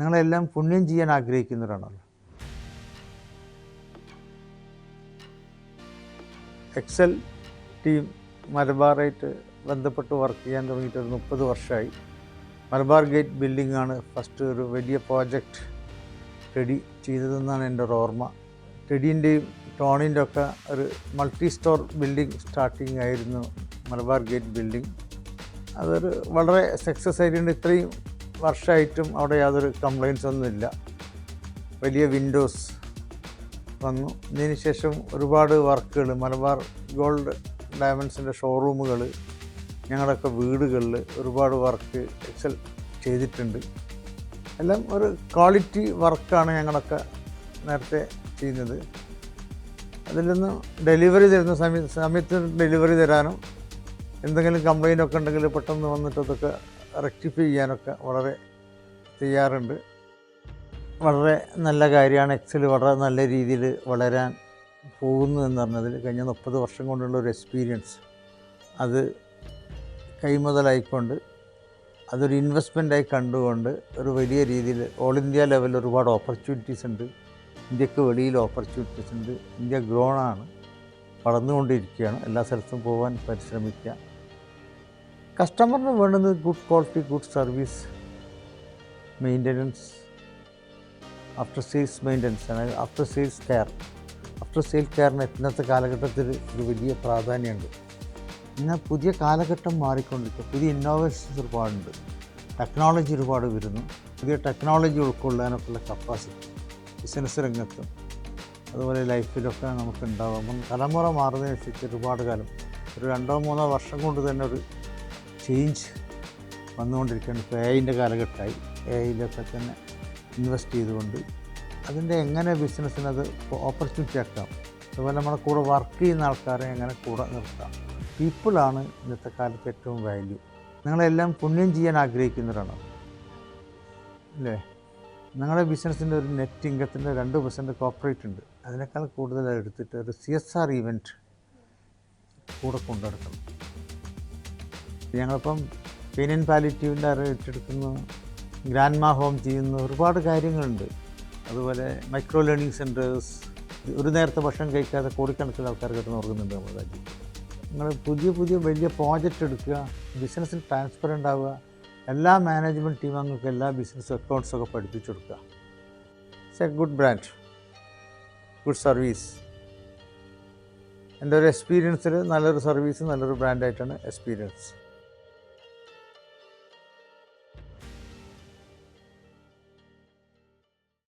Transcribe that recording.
നിങ്ങളെല്ലാം പുണ്യം ചെയ്യാൻ ആഗ്രഹിക്കുന്നവരാണല്ലോ. എക്സൽ ടീം മലബാറായിട്ട് ബന്ധപ്പെട്ട് വർക്ക് ചെയ്യാൻ തുടങ്ങിയിട്ട് ഒരു 30 വർഷമായി. മലബാർ ഗേറ്റ് ബിൽഡിംഗ് ആണ് ഫസ്റ്റ് ഒരു വലിയ പ്രോജക്റ്റ് ടെഡി ചെയ്തതെന്നാണ് എൻ്റെ ഒരു ഓർമ്മ. ടെഡീൻ്റെയും ടോണിൻ്റെ ഒക്കെ ഒരു മൾട്ടി സ്റ്റോർ ബിൽഡിംഗ് സ്റ്റാർട്ടിങ് ആയിരുന്നു മലബാർ ഗേറ്റ് ബിൽഡിംഗ്. അതൊരു വളരെ സക്സസ് ആയിട്ടുണ്ട്. ഇത്രയും വർഷമായിട്ടും അവിടെ യാതൊരു കംപ്ലയിൻസ് ഒന്നുമില്ല. വലിയ വിൻഡോസ് വന്നു. ഇതിന് ശേഷം ഒരുപാട് വർക്കുകൾ മലബാർ ഗോൾഡ് ഡയമണ്ട്സിൻ്റെ ഷോറൂമുകൾ, ഞങ്ങളുടെയൊക്കെ വീടുകളിൽ ഒരുപാട് വർക്ക് എക്സൽ ചെയ്തിട്ടുണ്ട്. എല്ലാം ഒരു ക്വാളിറ്റി വർക്കാണ് ഞങ്ങളൊക്കെ നേരത്തെ ചെയ്യുന്നത്. അതിൽ നിന്ന് ഡെലിവറി തരുന്ന സമയത്ത് ഡെലിവറി തരാനും എന്തെങ്കിലും കംപ്ലയിൻ്റ് ഒക്കെ ഉണ്ടെങ്കിൽ പെട്ടെന്ന് വന്നിട്ട് അതൊക്കെ റെക്ടിഫൈ ചെയ്യാനൊക്കെ വളരെ ചെയ്യാറുണ്ട്. വളരെ നല്ല കാര്യമാണ്. എക്സൽ വളരെ നല്ല രീതിയിൽ വളരാൻ പോകുന്നു എന്ന് പറഞ്ഞതിൽ കഴിഞ്ഞ 30 വർഷം കൊണ്ടുള്ള ഒരു എക്സ്പീരിയൻസ് അത് കൈമുതലായിക്കൊണ്ട് അതൊരു ഇൻവെസ്റ്റ്മെൻറ്റായി കണ്ടുകൊണ്ട് ഒരു വലിയ രീതിയിൽ ഓൾ ഇന്ത്യ ലെവലിൽ ഒരുപാട് ഓപ്പർച്യൂണിറ്റീസ് ഉണ്ട്. ഇന്ത്യക്ക് വെളിയിൽ ഓപ്പർച്യൂണിറ്റീസ് ഉണ്ട്. ഇന്ത്യ ഗ്രോണാണ്, വളർന്നുകൊണ്ടിരിക്കുകയാണ്. എല്ലാ സ്ഥലത്തും പോകാൻ പരിശ്രമിക്കുക. കസ്റ്റമറിന് വേണ്ടുന്നത് good quality, good service, maintenance, after sales maintenance, അതായത് after sales care. After sale കെയറിന് ഇന്നത്തെ കാലഘട്ടത്തിൽ ഒരു വലിയ പ്രാധാന്യമുണ്ട്. ഇന്ന് പുതിയ കാലഘട്ടം മാറിക്കൊണ്ടിരിക്കുക. പുതിയ ഇന്നോവേഷൻസ് ഒരുപാടുണ്ട്. ടെക്നോളജി ഒരുപാട് വരുന്നു. പുതിയ ടെക്നോളജി ഉൾക്കൊള്ളാനൊക്കെയുള്ള കപ്പാസിറ്റി ബിസിനസ് രംഗത്തും അതുപോലെ ലൈഫിലൊക്കെ നമുക്ക് ഉണ്ടാകും. അപ്പം തലമുറ മാറുന്നതനുസരിച്ച് ഒരുപാട് കാലം ഒരു 2-3 വർഷം കൊണ്ട് തന്നെ ഒരു ചേഞ്ച് വന്നുകൊണ്ടിരിക്കുകയാണ്. ഇപ്പോൾ എഐൻ്റെ കാലഘട്ടമായി. എഐയിലൊക്കെ തന്നെ ഇൻവെസ്റ്റ് ചെയ്തുകൊണ്ട് അതിൻ്റെ എങ്ങനെ ബിസിനസ്സിനത് ഓപ്പർച്യൂണിറ്റി ആക്കാം, അതുപോലെ നമ്മുടെ കൂടെ വർക്ക് ചെയ്യുന്ന ആൾക്കാരെ എങ്ങനെ കൂടെ നിർത്താം. പീപ്പിളാണ് ഇന്നത്തെ കാലത്ത് ഏറ്റവും വാല്യൂ. നിങ്ങളെല്ലാം പുണ്യം ചെയ്യാൻ ആഗ്രഹിക്കുന്നവരാണ് അല്ലേ? നിങ്ങളുടെ ബിസിനസ്സിൻ്റെ ഒരു നെറ്റ് ഇൻകത്തിൻ്റെ 2% കോർപ്പറേറ്റ് ഉണ്ട്. അതിനേക്കാൾ കൂടുതൽ എടുത്തിട്ട് ഒരു CSR ഇവൻറ്റ് കൂടെ കൊണ്ടുനടക്കണം. ഞങ്ങളിപ്പം പെയിൻ ആൻഡ് പാലിറ്റീവിൻ്റെ ഏറ്റെടുക്കുന്നു, ഗ്രാൻഡ് മാ ഹോം ചെയ്യുന്ന ഒരുപാട് കാര്യങ്ങളുണ്ട്. അതുപോലെ മൈക്രോ ലേണിംഗ് സെൻറ്റേഴ്സ്, ഒരു നേരത്തെ ഭക്ഷണം കഴിക്കാതെ കോടിക്കണക്കിന് ആൾക്കാർ കിട്ടുന്ന ഓർക്കുന്നുണ്ട് നമ്മുടെ രാജ്യത്ത്. നിങ്ങൾ പുതിയ വലിയ പ്രോജക്റ്റ് എടുക്കുക, ബിസിനസ്സിൽ ട്രാൻസ്പെറൻ്റ് ആവുക, എല്ലാ മാനേജ്മെൻറ്റ് ടീം അംഗങ്ങൾക്ക് എല്ലാ ബിസിനസ് അക്കൗണ്ട്സൊക്കെ പഠിപ്പിച്ചു കൊടുക്കുക. It's A good brand, good service. എൻ്റെ ഒരു എക്സ്പീരിയൻസിൽ നല്ലൊരു സർവീസ്, നല്ലൊരു ബ്രാൻഡായിട്ടാണ് എക്സ്പീരിയൻസ്.